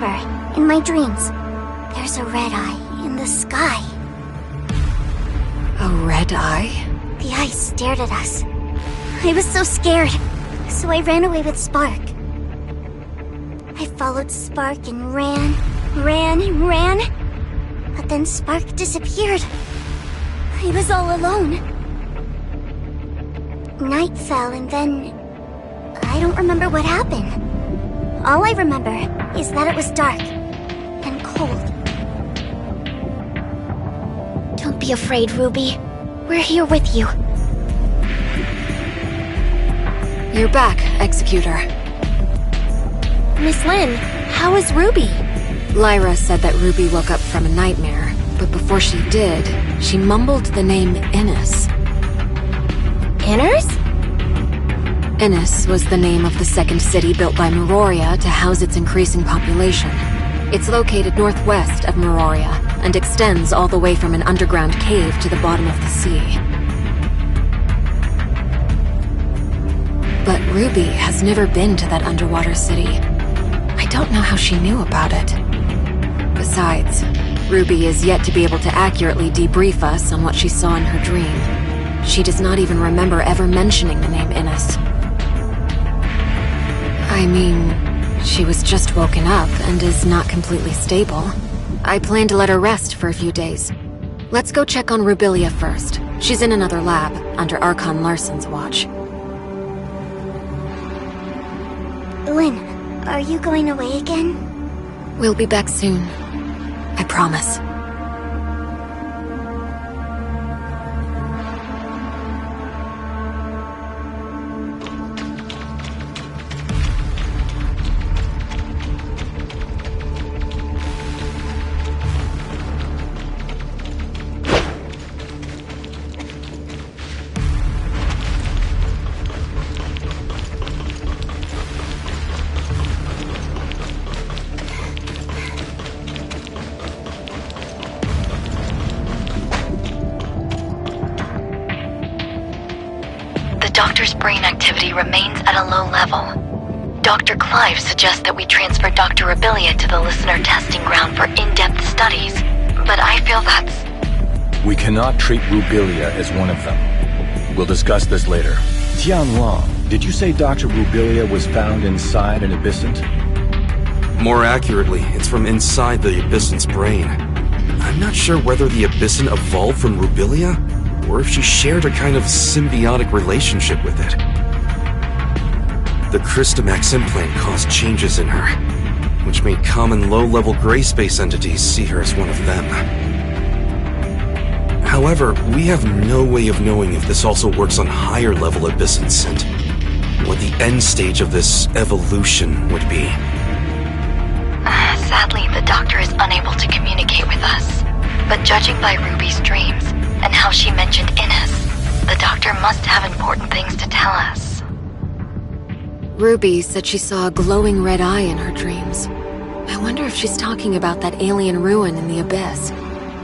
remember, in my dreams, there's a red eye in the sky. A red eye? The eye stared at us. I was so scared, so I ran away with Spark. I followed Spark and ran. But then Spark disappeared. I was all alone. Night fell and then... I don't remember what happened. All I remember is that it was dark and cold. Don't be afraid, Ruby. We're here with you. You're back, Executor. Miss Lin, how is Ruby? Lyra said that Ruby woke up from a nightmare, but before she did, she mumbled the name Innis. Inners? Innis was the name of the second city built by Meroria to house its increasing population. It's located northwest of Meroria and extends all the way from an underground cave to the bottom of the sea. But Ruby has never been to that underwater city. I don't know how she knew about it. Besides, Ruby is yet to be able to accurately debrief us on what she saw in her dream. She does not even remember ever mentioning the name Innis. I mean, she was just woken up and is not completely stable. I plan to let her rest for a few days. Let's go check on Rubilia first. She's in another lab, under Archon Larson's watch. Lin, are you going away again? We'll be back soon. I promise. The doctor's brain activity remains at a low level. Dr. Clive suggests that we transfer Dr. Rubilia to the listener testing ground for in-depth studies, but I feel that's... We cannot treat Rubilia as one of them. We'll discuss this later. Tianhuang, did you say Dr. Rubilia was found inside an abyssant? More accurately, it's from inside the abyssant's brain. I'm not sure whether the abyssant evolved from Rubilia, or if she shared a kind of symbiotic relationship with it. The Crystamax implant caused changes in her, which made common low-level gray space entities see her as one of them. However, we have no way of knowing if this also works on higher-level abyssants and what the end stage of this evolution would be. Sadly, the doctor is unable to communicate with us. But judging by Ruby's dreams, and how she mentioned Innis, the doctor must have important things to tell us. Ruby said she saw a glowing red eye in her dreams. I wonder if she's talking about that alien ruin in the abyss.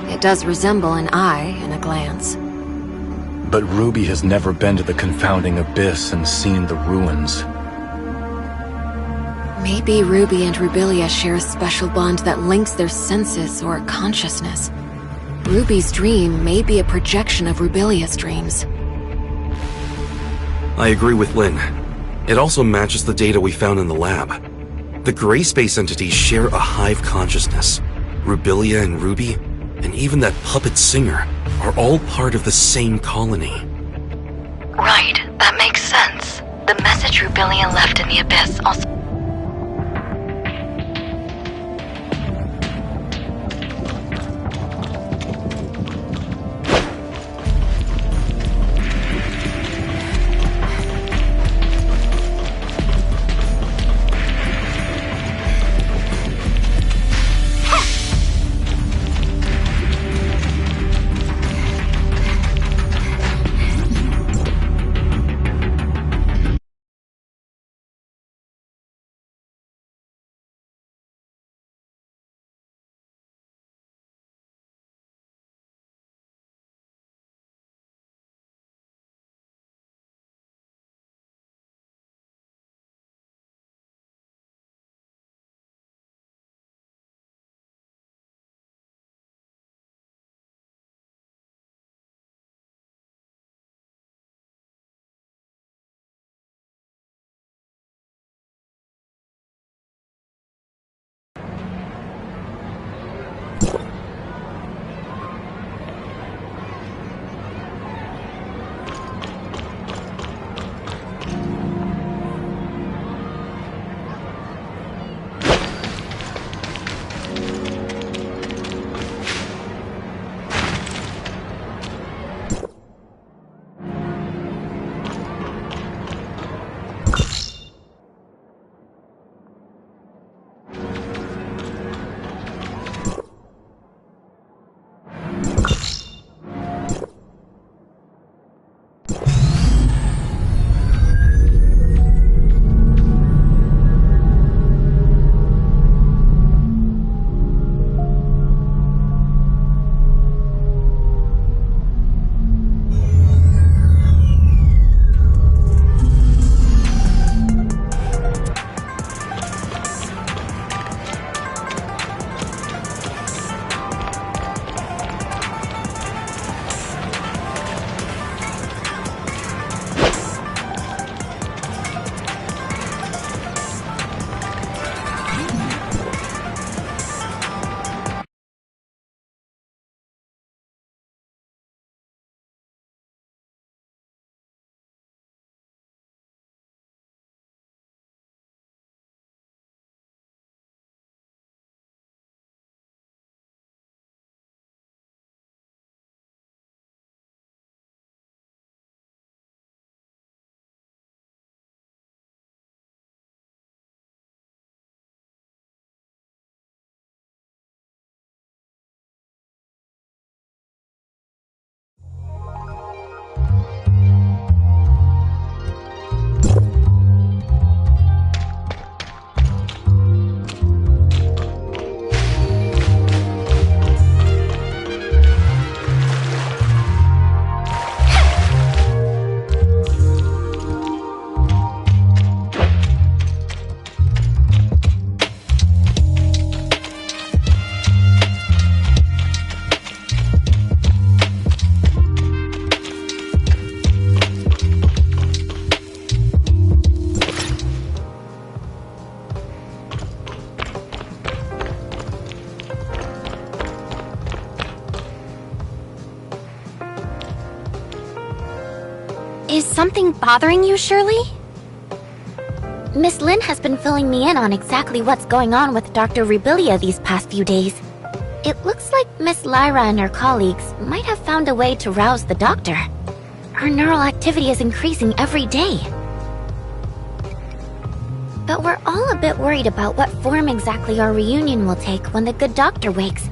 It does resemble an eye in a glance. But Ruby has never been to the confounding abyss and seen the ruins. Maybe Ruby and Rubilia share a special bond that links their senses or consciousness. Ruby's dream may be a projection of Rubilia's dreams. I agree with Lin. It also matches the data we found in the lab. The gray space entities share a hive consciousness. Rubilia and Ruby, and even that puppet singer, are all part of the same colony. Right, that makes sense. The message Rubilia left in the abyss also... Is something bothering you, Shirley? Miss Lin has been filling me in on exactly what's going on with Dr. Rubilia these past few days. It looks like Miss Lyra and her colleagues might have found a way to rouse the doctor. Her neural activity is increasing every day. But we're all a bit worried about what form exactly our reunion will take when the good doctor wakes.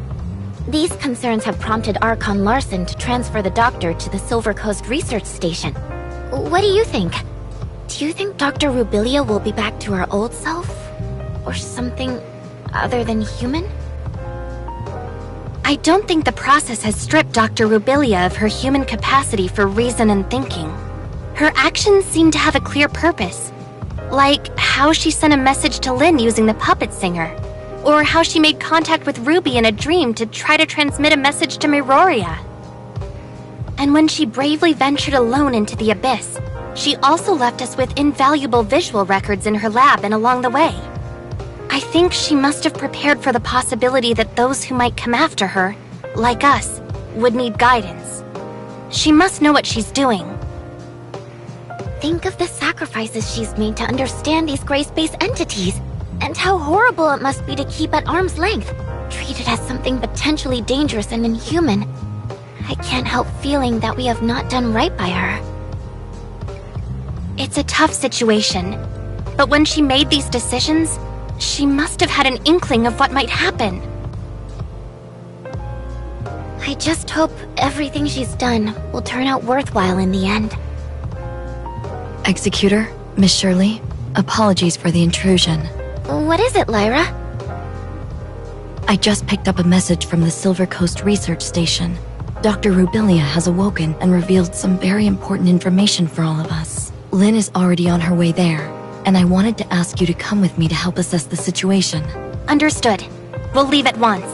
These concerns have prompted Archon Larson to transfer the doctor to the Silver Coast Research Station. What do you think? Do you think Dr. Rubilia will be back to her old self? Or something other than human? I don't think the process has stripped Dr. Rubilia of her human capacity for reason and thinking. Her actions seem to have a clear purpose. Like how she sent a message to Lin using the puppet singer. Or how she made contact with Ruby in a dream to try to transmit a message to Miroria. And when she bravely ventured alone into the abyss, she also left us with invaluable visual records in her lab and along the way. I think she must have prepared for the possibility that those who might come after her, like us, would need guidance. She must know what she's doing. Think of the sacrifices she's made to understand these gray space entities, and how horrible it must be to keep at arm's length, treated as something potentially dangerous and inhuman. I can't help feeling that we have not done right by her. It's a tough situation, but when she made these decisions, she must have had an inkling of what might happen. I just hope everything she's done will turn out worthwhile in the end. Executor, Miss Shirley, apologies for the intrusion. What is it, Lyra? I just picked up a message from the Silver Coast Research Station. Dr. Rubilia has awoken and revealed some very important information for all of us. Lin is already on her way there, and I wanted to ask you to come with me to help assess the situation. Understood. We'll leave at once.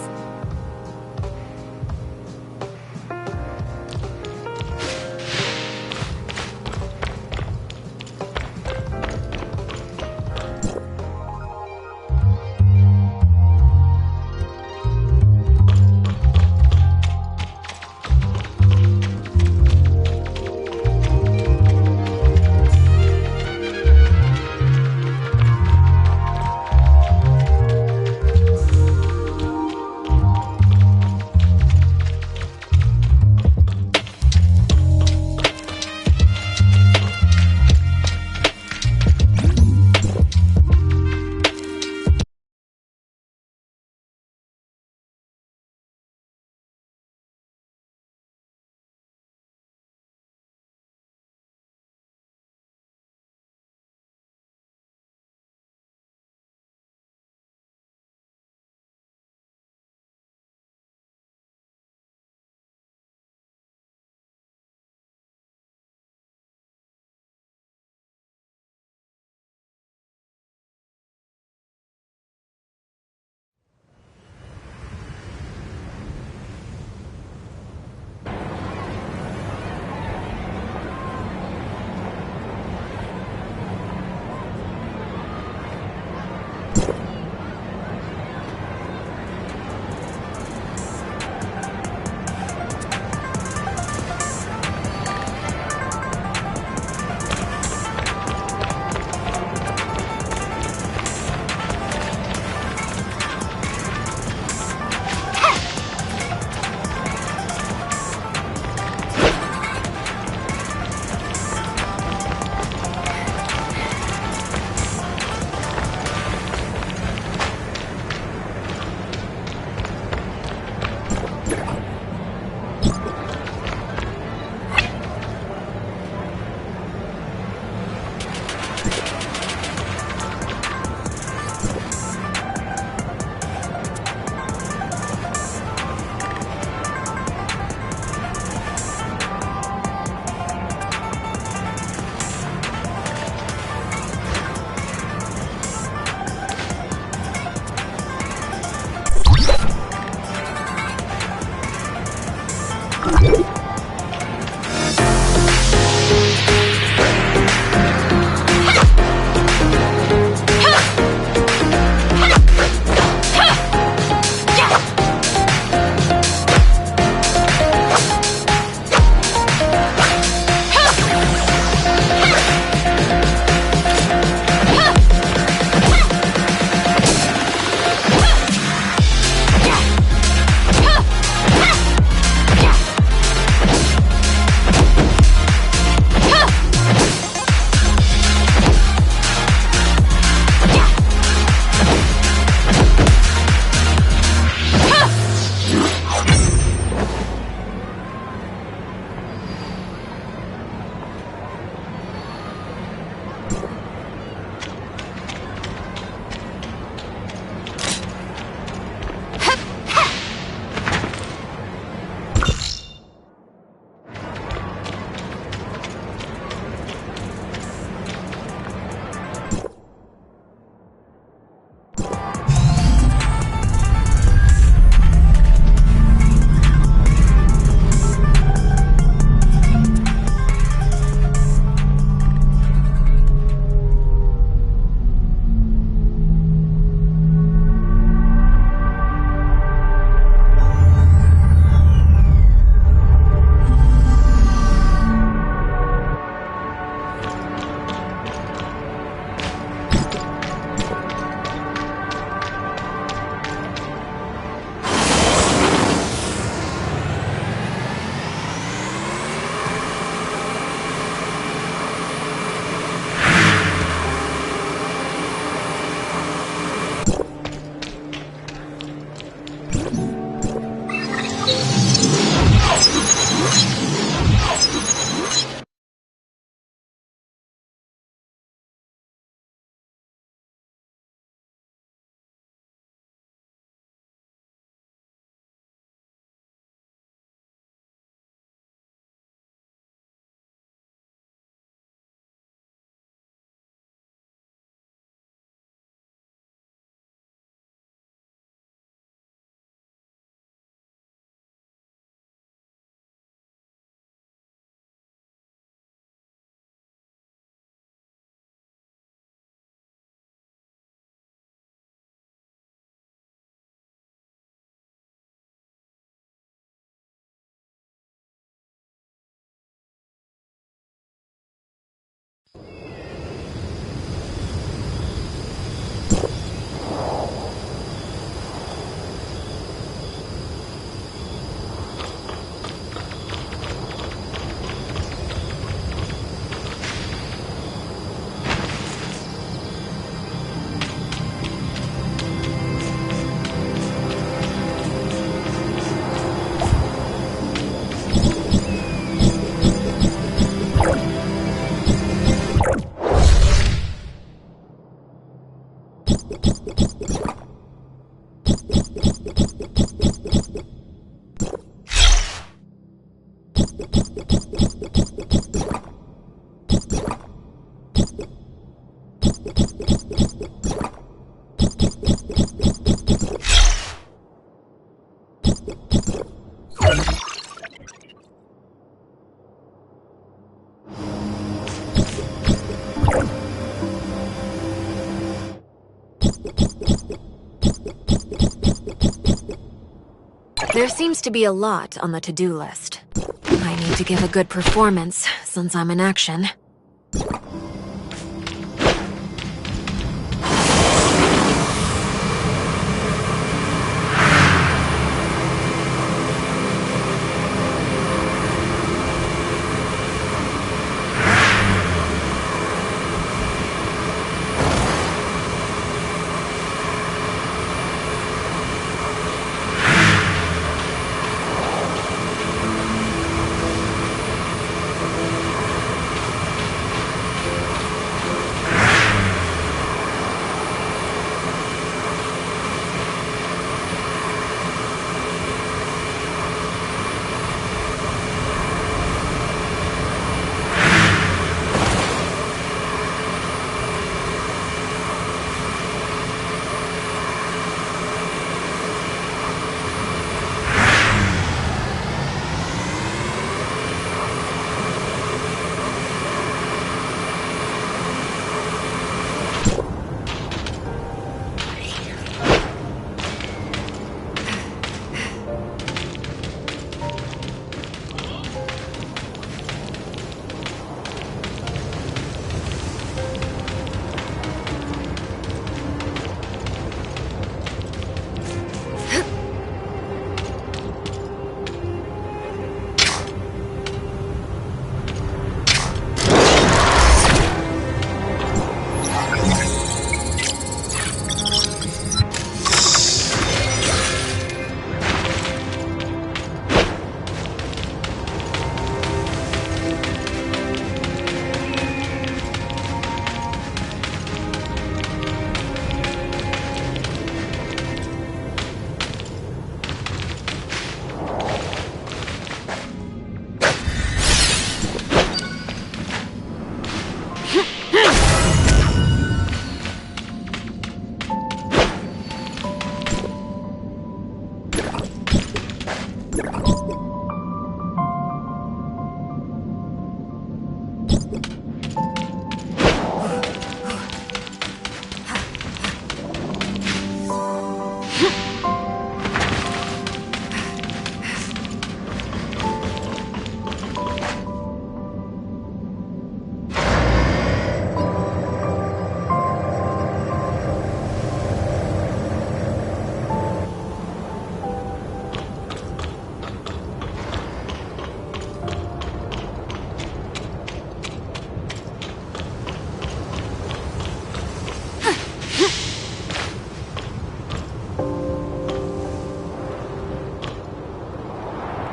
There seems to be a lot on the to-do list. I need to give a good performance, since I'm in action.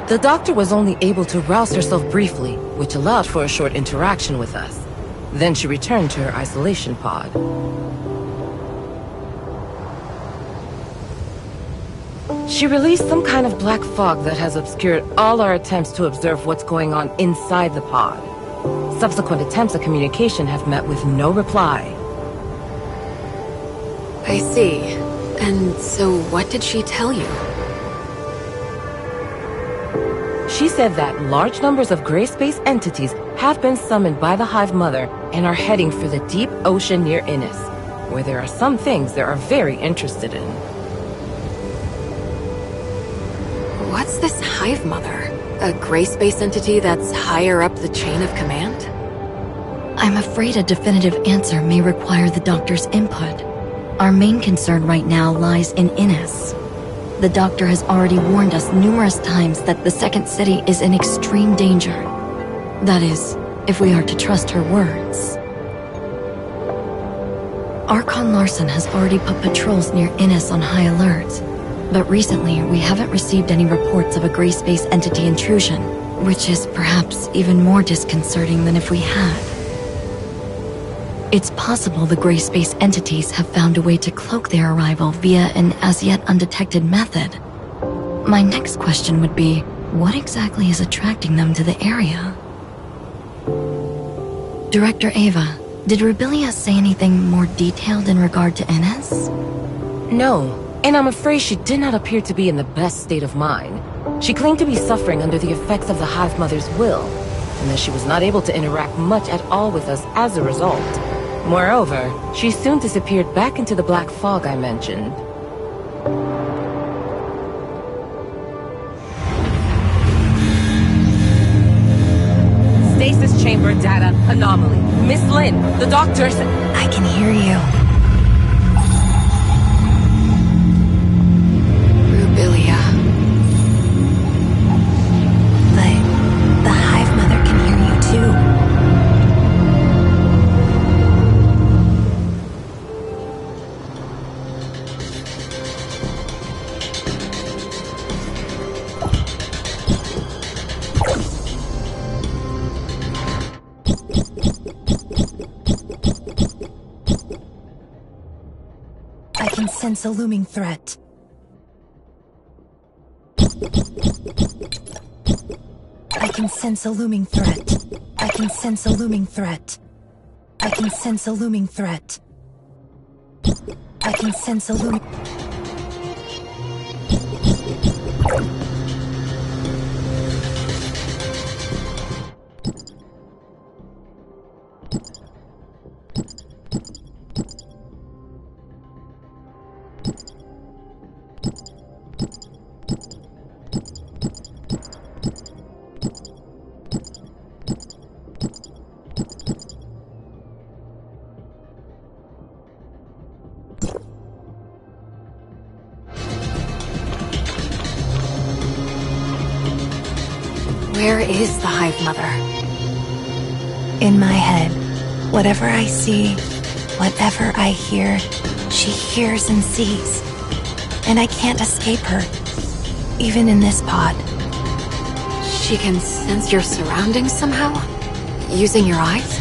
The doctor was only able to rouse herself briefly, which allowed for a short interaction with us. Then she returned to her isolation pod. She released some kind of black fog that has obscured all our attempts to observe what's going on inside the pod. Subsequent attempts at communication have met with no reply. I see. And so what did she tell you? She said that large numbers of gray space entities have been summoned by the Hive Mother and are heading for the deep ocean near Innis, where there are some things they are very interested in. What's this Hive Mother? A gray space entity that's higher up the chain of command? I'm afraid a definitive answer may require the Doctor's input. Our main concern right now lies in Innis. The Doctor has already warned us numerous times that the Second City is in extreme danger. That is, if we are to trust her words. Archon Larson has already put patrols near Innis on high alert, but recently we haven't received any reports of a gray space entity intrusion, which is perhaps even more disconcerting than if we had. It's possible the gray space entities have found a way to cloak their arrival via an as-yet undetected method. My next question would be, what exactly is attracting them to the area? Director Ava, did Rubilia say anything more detailed in regard to Ines? No, and I'm afraid she did not appear to be in the best state of mind. She claimed to be suffering under the effects of the Hive Mother's will, and that she was not able to interact much at all with us as a result. Moreover, she soon disappeared back into the black fog I mentioned. Stasis chamber data anomaly. Miss Lin, the doctors... I can hear you. Rubilia. But the Hive Mother can hear you too. I can sense a looming threat. I can sense a looming threat. I can sense a looming threat. I can sense a looming threat. I can sense a looming... Where is the Hive Mother? In my head, whatever I see, whatever I hear, she hears and sees. And I can't escape her, even in this pod. She can sense your surroundings somehow? Using your eyes?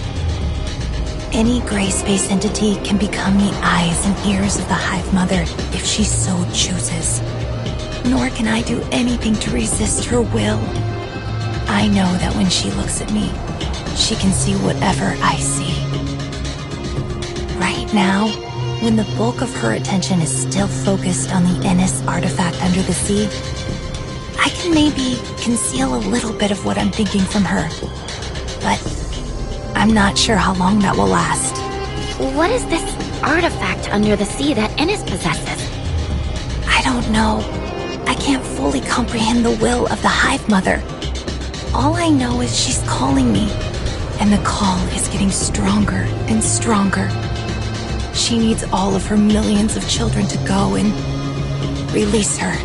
Any gray space entity can become the eyes and ears of the Hive Mother if she so chooses. Nor can I do anything to resist her will. I know that when she looks at me, she can see whatever I see. Right now, when the bulk of her attention is still focused on the Ines artifact under the sea, I can maybe conceal a little bit of what I'm thinking from her. But I'm not sure how long that will last. What is this artifact under the sea that Ines possesses? I don't know. I can't fully comprehend the will of the Hive Mother. All I know is she's calling me, and the call is getting stronger and stronger. She needs all of her millions of children to go and release her.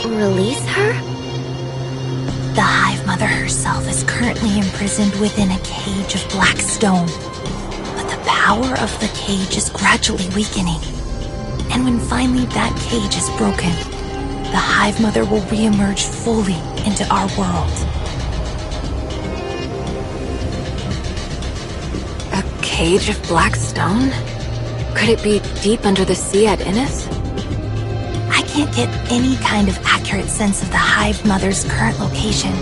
Release her? The Hive Mother herself is currently imprisoned within a cage of black stone. But the power of the cage is gradually weakening. And when finally that cage is broken, the Hive Mother will re-emerge fully into our world. A cage of black stone? Could it be deep under the sea at Ines? I can't get any kind of accurate sense of the Hive Mother's current location.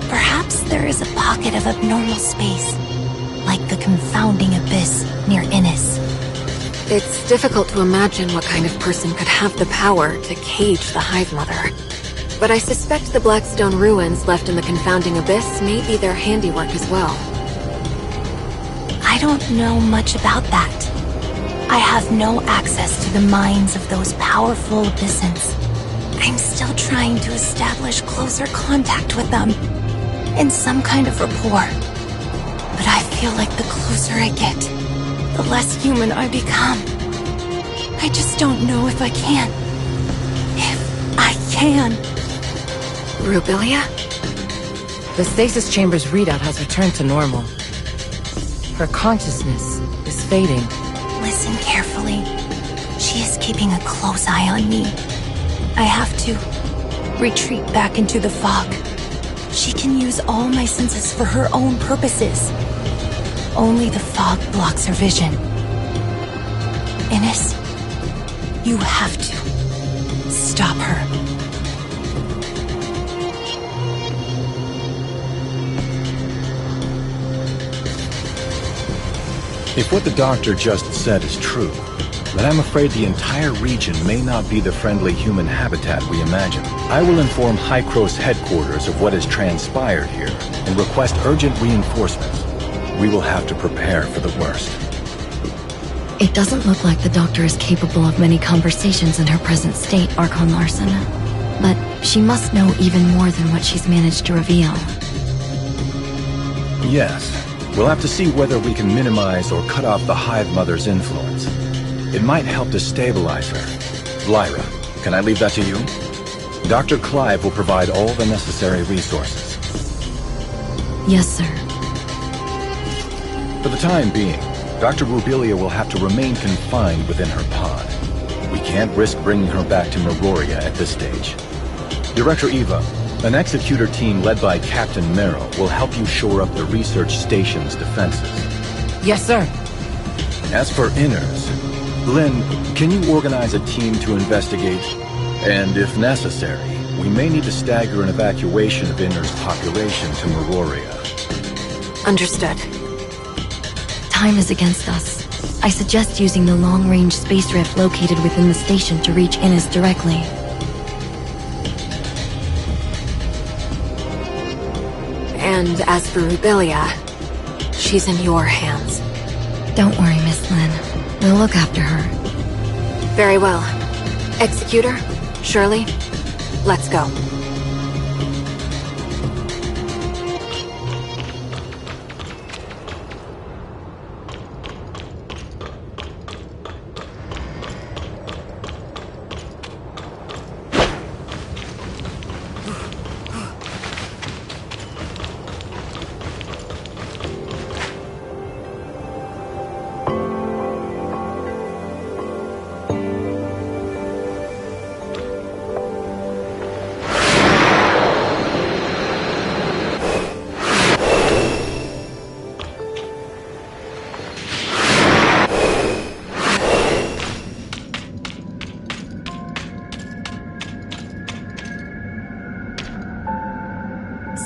Perhaps there is a pocket of abnormal space, like the confounding abyss near Ines. It's difficult to imagine what kind of person could have the power to cage the Hive Mother. But I suspect the Blackstone ruins left in the confounding abyss may be their handiwork as well. I don't know much about that. I have no access to the minds of those powerful abyssins. I'm still trying to establish closer contact with them, and some kind of rapport. But I feel like the closer I get, the less human I become. I just don't know if I can. If I can. Rubilia? The stasis chamber's readout has returned to normal. Her consciousness is fading. Listen carefully. She is keeping a close eye on me. I have to retreat back into the fog. She can use all my senses for her own purposes. only the fog blocks her vision. Ines, you have to stop her. If what the doctor just said is true, then I'm afraid the entire region may not be the friendly human habitat we imagine. I will inform Hycros headquarters of what has transpired here and request urgent reinforcements. We will have to prepare for the worst. It doesn't look like the doctor is capable of many conversations in her present state, Archon Larson. But she must know even more than what she's managed to reveal. Yes. We'll have to see whether we can minimize or cut off the Hive Mother's influence. It might help to stabilize her. Lyra, can I leave that to you? Dr. Clive will provide all the necessary resources. Yes, sir. For the time being, Dr. Rubilia will have to remain confined within her pod. We can't risk bringing her back to Meroria at this stage. Director Eva, an executor team led by Captain Merrill will help you shore up the research station's defenses. Yes, sir. As for Inners, Lynn, can you organize a team to investigate? And if necessary, we may need to stagger an evacuation of Inners' population to Meroria. Understood. Time is against us. I suggest using the long-range space rift located within the station to reach Innes directly. And as for Rubilia, she's in your hands. Don't worry, Miss Lynn. We'll look after her. Very well. Executor, Shirley, let's go.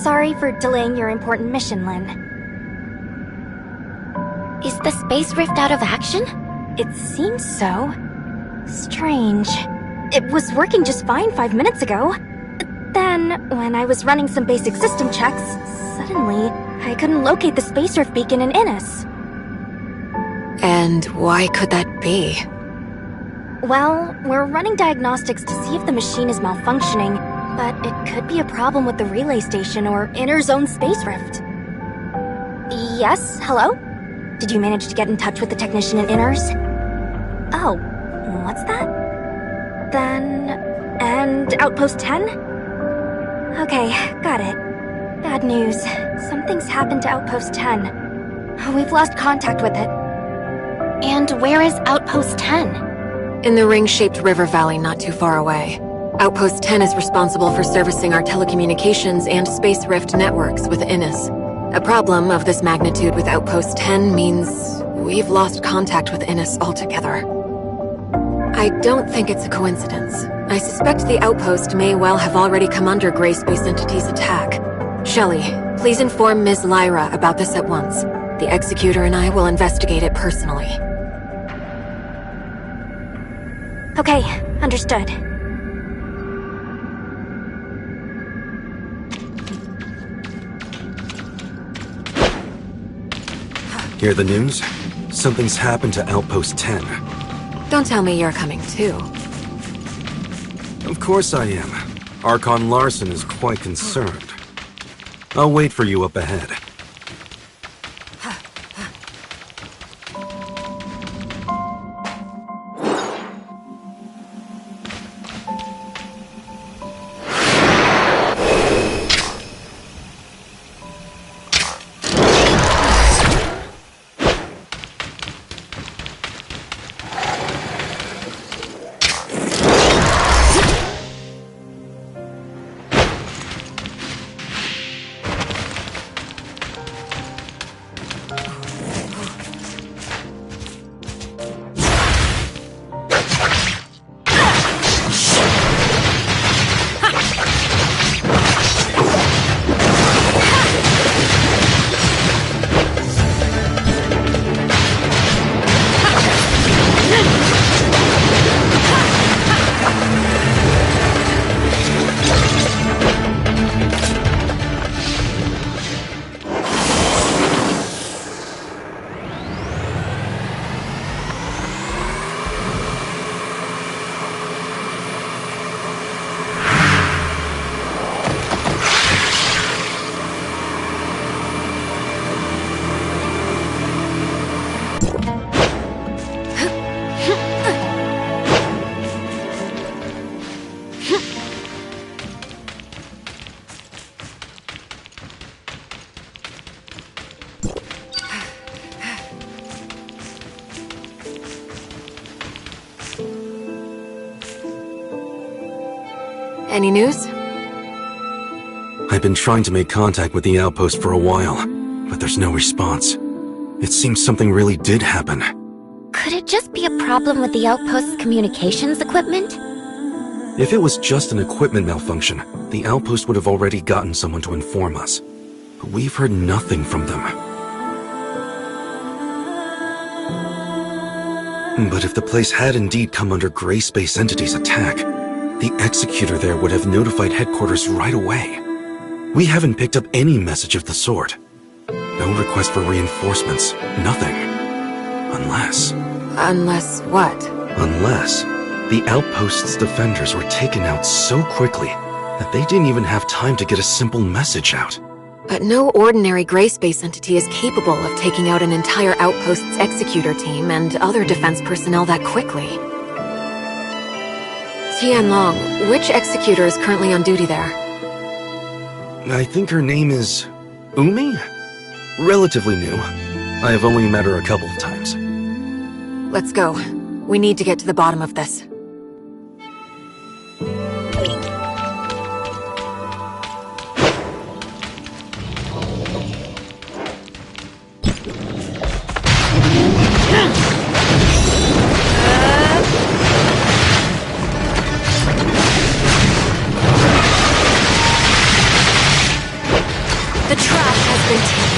Sorry for delaying your important mission, Lynn. Is the space rift out of action? It seems so. Strange. It was working just fine 5 minutes ago. Then, when I was running some basic system checks, suddenly, I couldn't locate the space rift beacon in Innes. And why could that be? Well, we're running diagnostics to see if the machine is malfunctioning, but it could be a problem with the relay station or Inner's own space rift. Yes, hello? Did you manage to get in touch with the technician in Inner's? Oh, what's that? Then... and Outpost 10? Okay, got it. Bad news. Something's happened to Outpost 10. We've lost contact with it. And where is Outpost 10? In the ring-shaped river valley not too far away. Outpost 10 is responsible for servicing our telecommunications and space rift networks with Innes. A problem of this magnitude with Outpost 10 means we've lost contact with Innes altogether. I don't think it's a coincidence. I suspect the outpost may well have already come under Gray Space Entity's attack. Shelley, please inform Ms. Lyra about this at once. The Executor and I will investigate it personally. Okay, understood. Hear the news? Something's happened to Outpost 10. Don't tell me you're coming too. Of course I am. Archon Larson is quite concerned. I'll wait for you up ahead. Any news? I've been trying to make contact with the outpost for a while, but there's no response. It seems something really did happen. Could it just be a problem with the outpost's communications equipment? If it was just an equipment malfunction, the outpost would have already gotten someone to inform us. But we've heard nothing from them. But if the place had indeed come under Gray Space Entity's attack, the Executor there would have notified headquarters right away. We haven't picked up any message of the sort. No request for reinforcements, nothing. Unless... Unless what? Unless the outpost's defenders were taken out so quickly that they didn't even have time to get a simple message out. But no ordinary Gray Space entity is capable of taking out an entire outpost's executor team and other defense personnel that quickly. Tianlong, which executor is currently on duty there? I think her name is... Umi? Relatively new. I have only met her a couple of times. Let's go. We need to get to the bottom of this. The trash has been taken.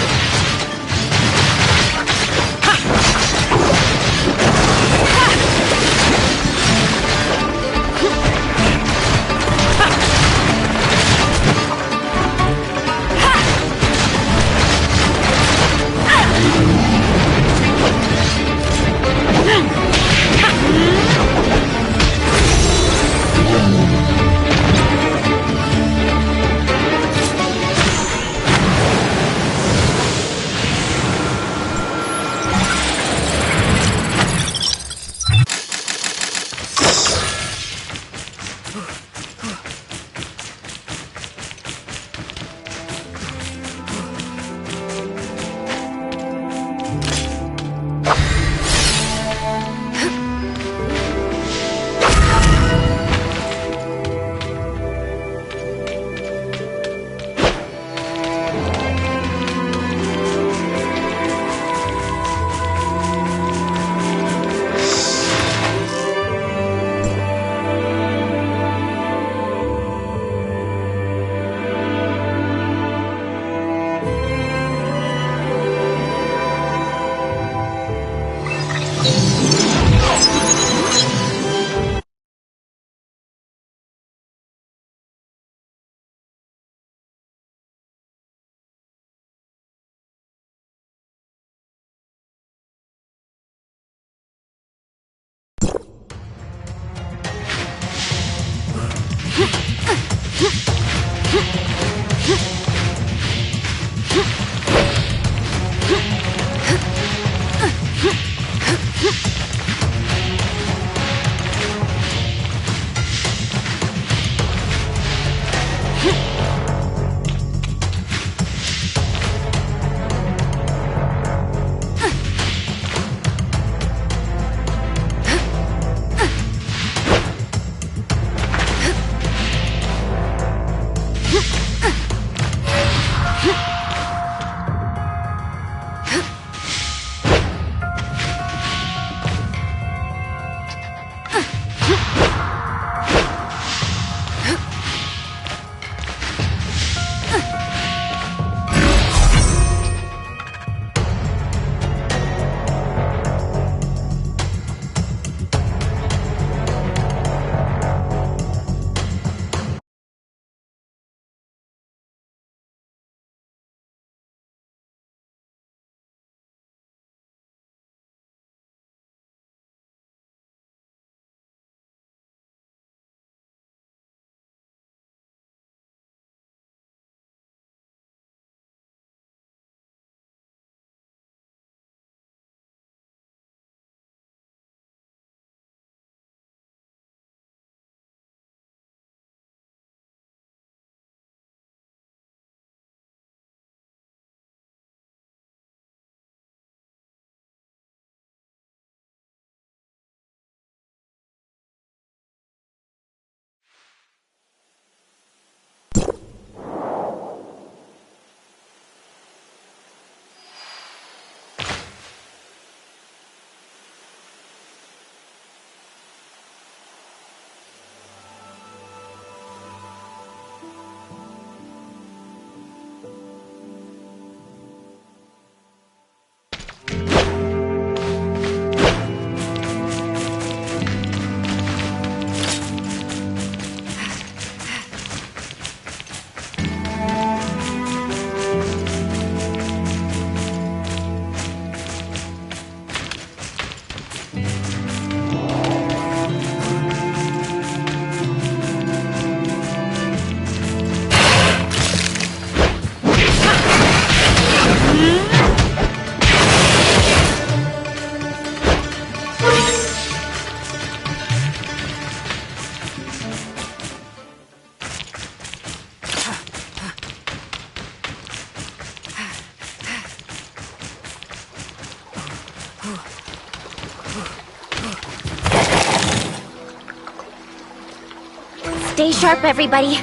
Stay sharp, everybody.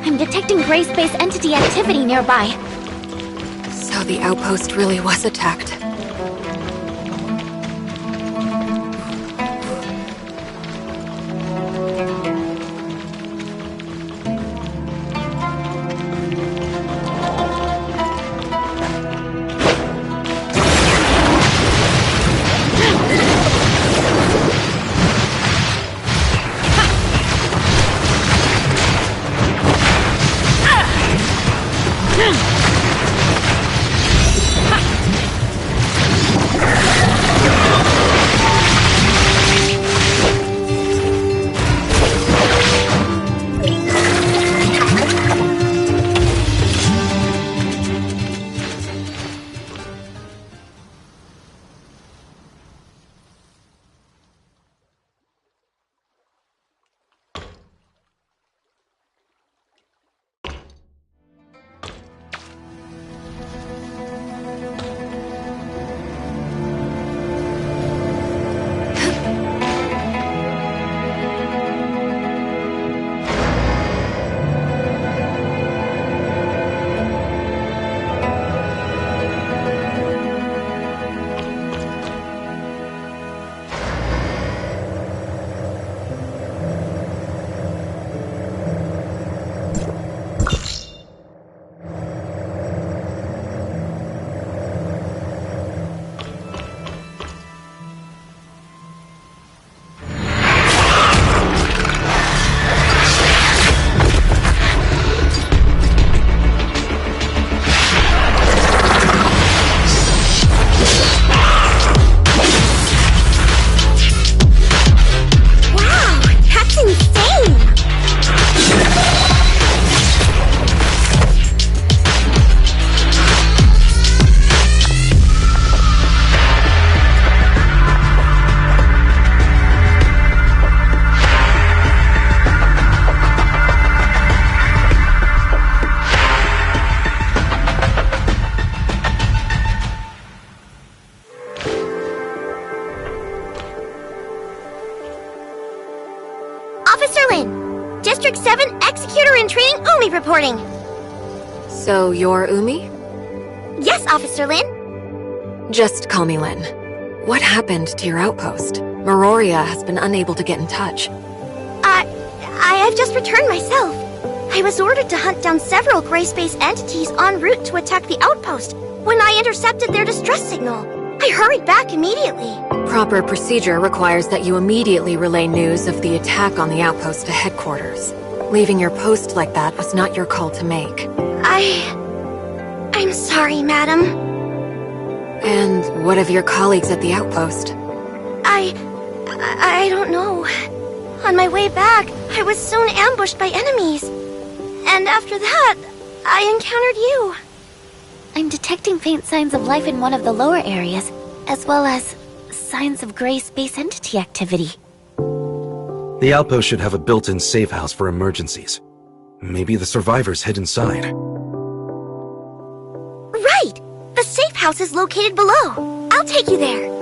I'm detecting gray space entity activity nearby. So the outpost really was attacked. Officer Lin! District 7 Executor in Training Umi reporting! So you're Umi? Yes, Officer Lin? Just call me Lin. What happened to your outpost? Meroria has been unable to get in touch. I've just returned myself. I was ordered to hunt down several gray space entities en route to attack the outpost when I intercepted their distress signal. I hurried back immediately. Proper procedure requires that you immediately relay news of the attack on the outpost to headquarters. Leaving your post like that was not your call to make. I'm sorry, madam. And what of your colleagues at the outpost? I don't know. On my way back, I was soon ambushed by enemies. And after that, I encountered you. I'm detecting faint signs of life in one of the lower areas, as well as signs of gray space entity activity. The outpost should have a built-in safe house for emergencies. Maybe the survivors hid inside. Right! The safe house is located below. I'll take you there.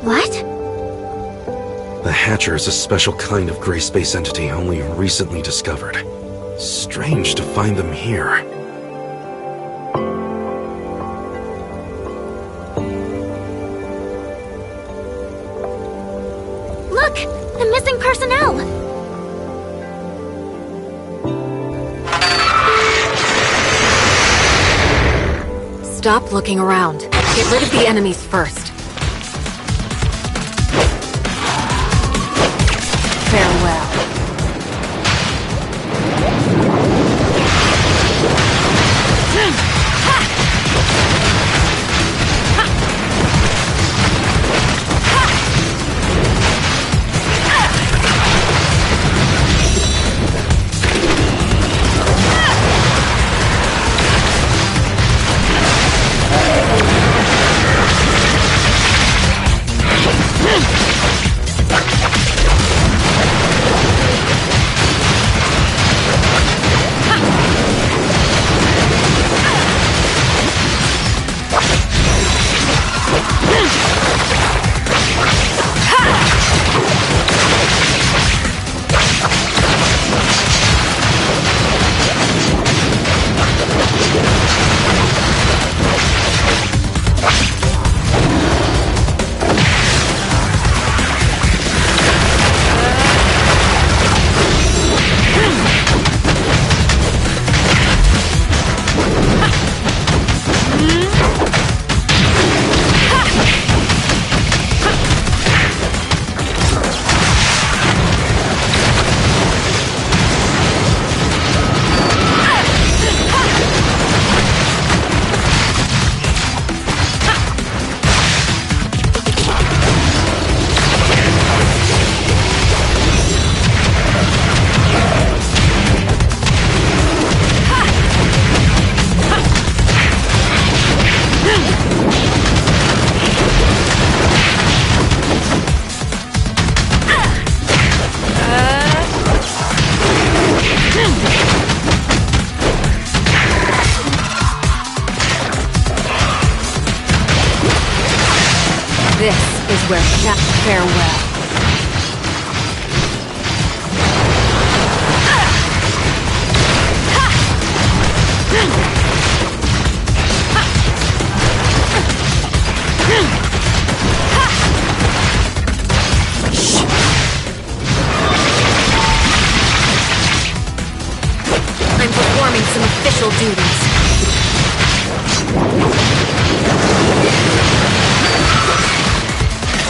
What? The Hatcher is a special kind of gray space entity only recently discovered. Strange to find them here. Look! The missing personnel! Stop looking around. Get rid of the enemies first. Farewell. This is where farewell. I'm performing some official duties.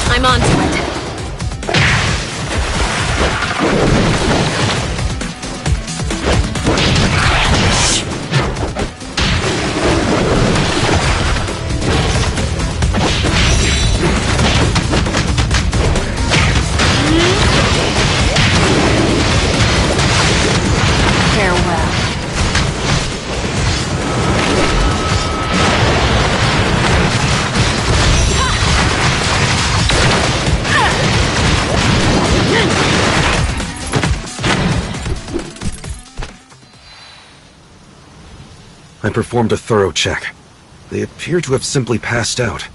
I'm on to it. Farewell. I performed a thorough check. They appear to have simply passed out.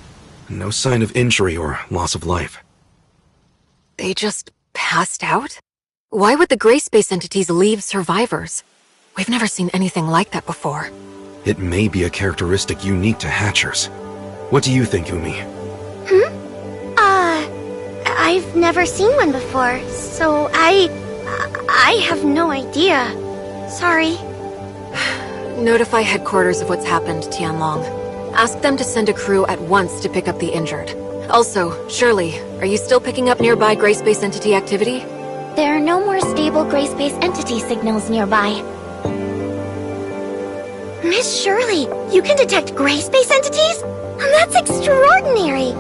No sign of injury or loss of life. They just passed out? Why would the gray space entities leave survivors? We've never seen anything like that before. It may be a characteristic unique to Hatchers. What do you think, Umi? I've never seen one before, so I have no idea. Sorry. Notify headquarters of what's happened, Tianlong. Ask them to send a crew at once to pick up the injured. Also, Shirley, are you still picking up nearby gray space entity activity? There are no more stable gray space entity signals nearby. Miss Shirley, you can detect gray space entities? That's extraordinary!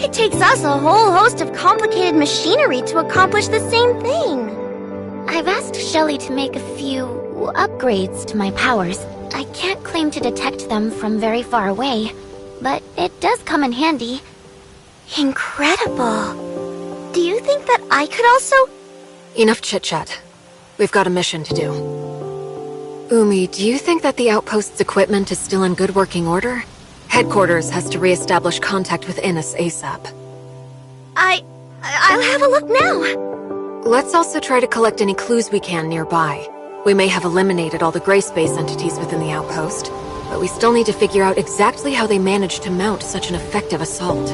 It takes us a whole host of complicated machinery to accomplish the same thing. I've asked Shelley to make a few upgrades to my powers. I can't claim to detect them from very far away, but it does come in handy. Incredible. Do you think that I could also... Enough chit-chat. We've got a mission to do. Umi, do you think that the outpost's equipment is still in good working order? Headquarters has to re-establish contact with Innes ASAP. I'll have a look now. Let's also try to collect any clues we can nearby. We may have eliminated all the gray space entities within the outpost, but we still need to figure out exactly how they managed to mount such an effective assault.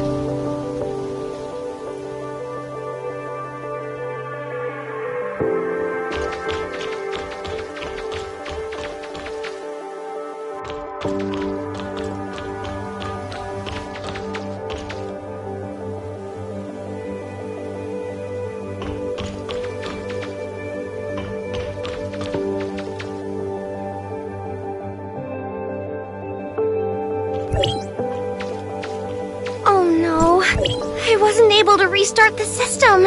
Oh no, I wasn't able to restart the system.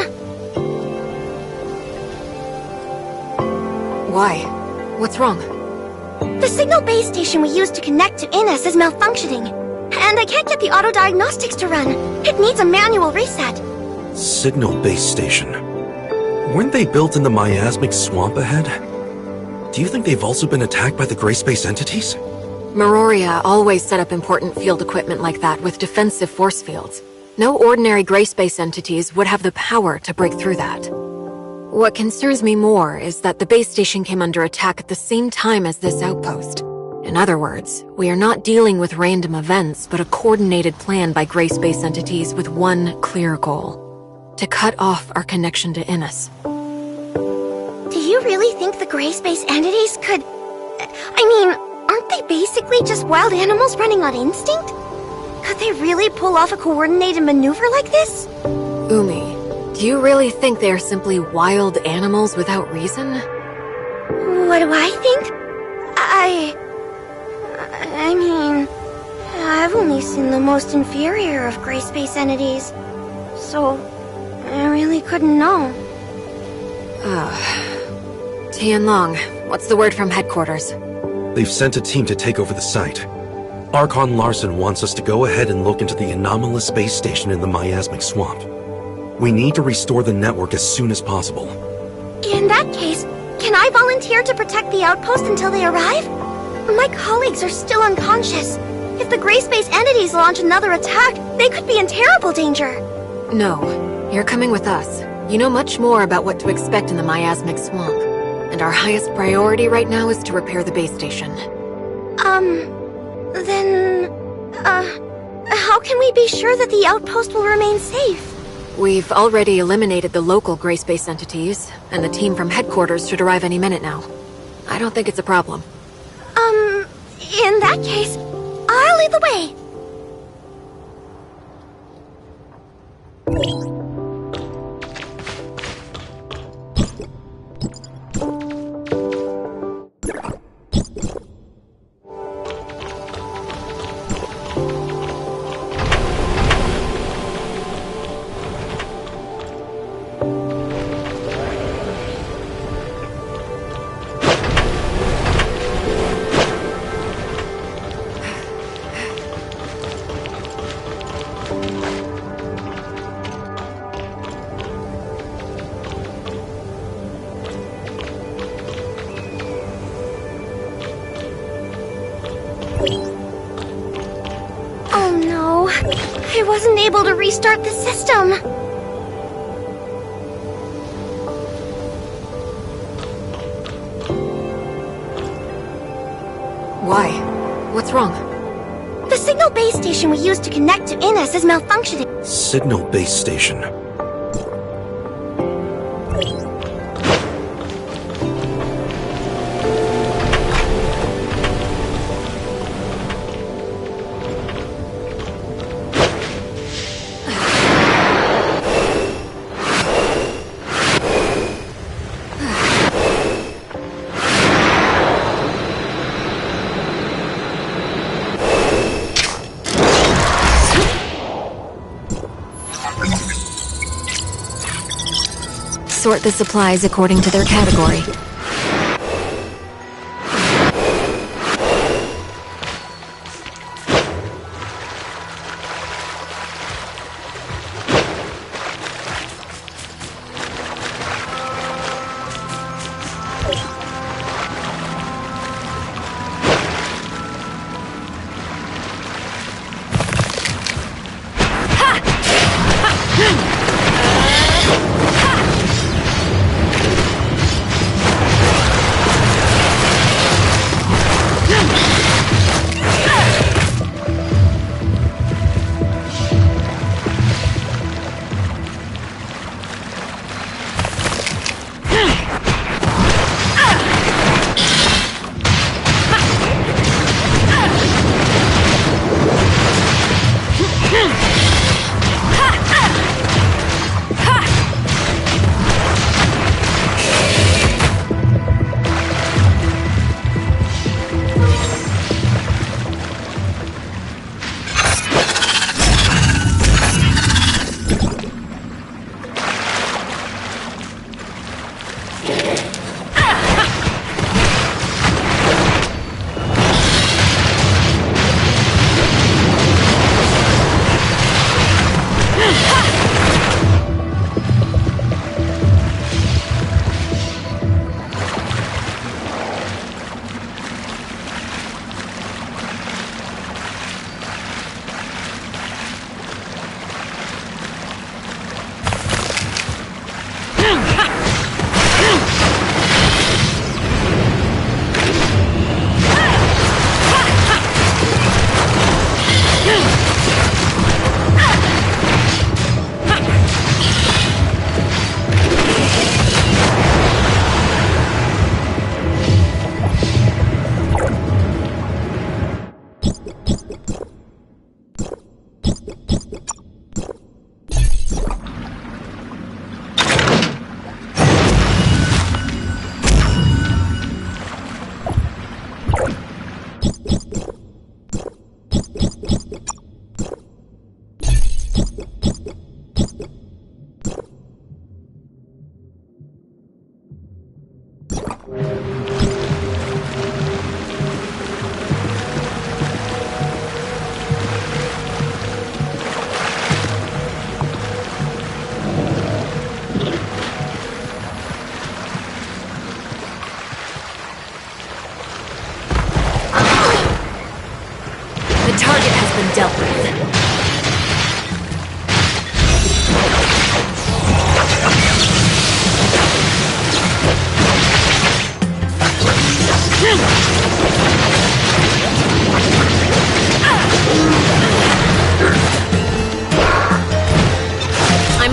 Why? What's wrong? The signal base station we used to connect to Innes is malfunctioning, and I can't get the auto diagnostics to run. It needs a manual reset. Signal base station. Weren't they built in the miasmic swamp ahead? Do you think they've also been attacked by the gray space entities? Meroria always set up important field equipment like that with defensive force fields. No ordinary gray space entities would have the power to break through that. What concerns me more is that the base station came under attack at the same time as this outpost. In other words, we are not dealing with random events, but a coordinated plan by gray space entities with one clear goal: to cut off our connection to Innes. Do you really think the gray space entities could... aren't they basically just wild animals running on instinct? Could they really pull off a coordinated maneuver like this? Umi, do you really think they are simply wild animals without reason? What do I think? I've only seen the most inferior of gray space entities, so I really couldn't know. Tianlong, what's the word from headquarters? They've sent a team to take over the site. Archon Larson wants us to go ahead and look into the anomalous space station in the miasmic swamp. We need to restore the network as soon as possible. In that case, can I volunteer to protect the outpost until they arrive? My colleagues are still unconscious. If the gray space entities launch another attack, they could be in terrible danger. No, you're coming with us. You know much more about what to expect in the miasmic swamp. And our highest priority right now is to repair the base station. How can we be sure that the outpost will remain safe? We've already eliminated the local gray space entities, and the team from headquarters should arrive any minute now. I don't think it's a problem. In that case, I'll lead the way. Oh no, I wasn't able to restart the system. Why? What's wrong? The signal base station we used to connect to Innes is malfunctioning. Signal base station. Sort the supplies according to their category.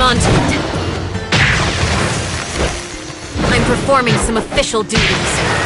on to it. I'm performing some official duties.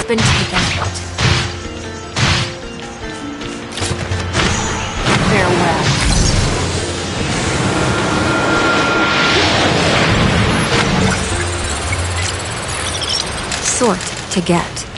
Been taken out. Farewell. Sort to get.